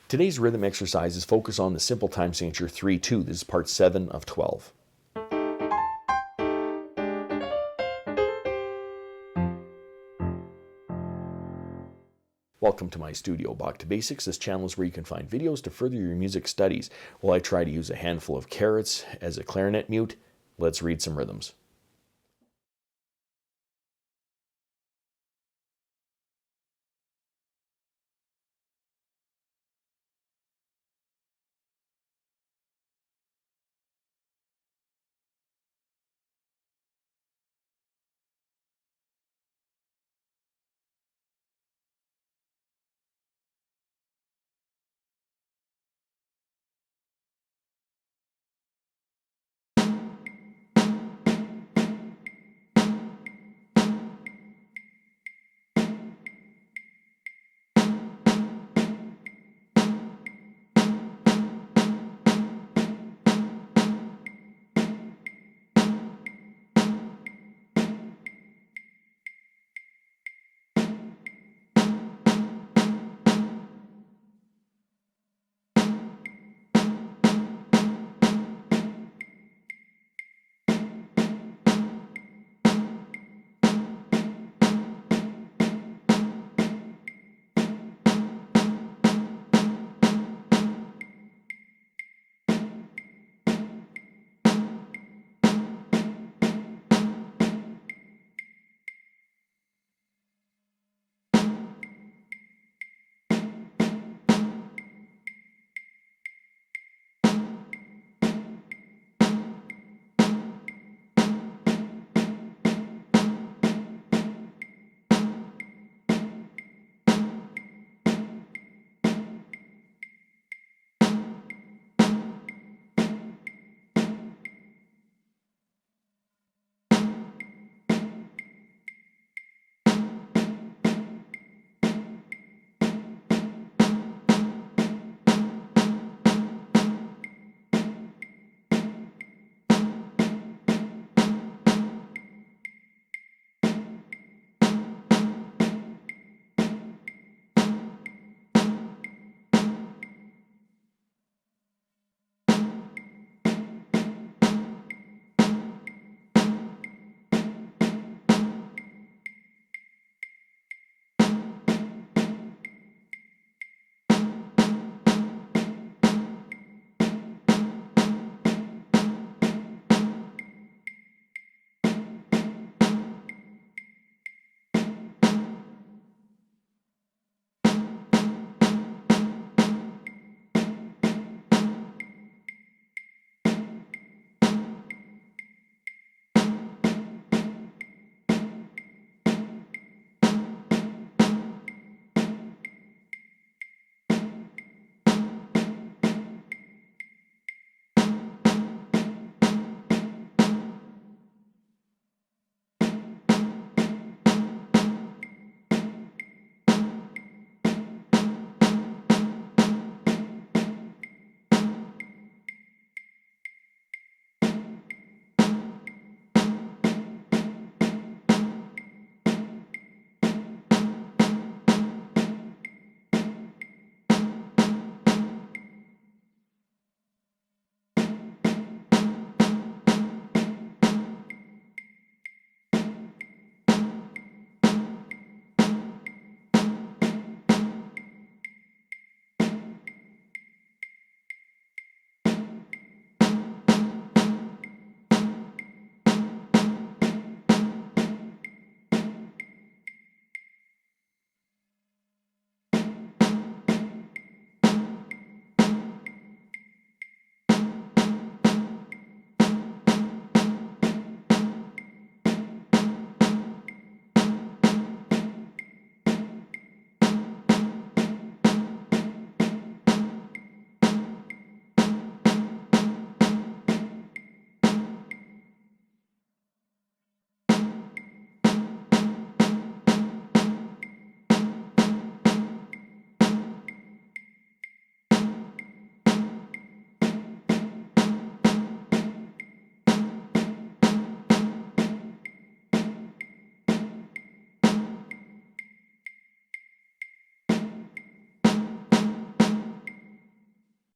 Today's rhythm exercise is focused on the simple time signature 3-2. This is part 7 of 12. Welcome to my studio, Bach To Basics. This channel is where you can find videos to further your music studies. While I try to use a handful of carrots as a clarinet mute, let's read some rhythms.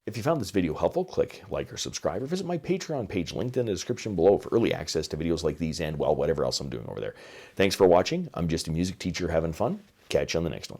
If you found this video helpful, click like or subscribe, or visit my Patreon page linked in the description below for early access to videos like these and, well, whatever else I'm doing over there. Thanks for watching. I'm just a music teacher having fun. Catch you on the next one.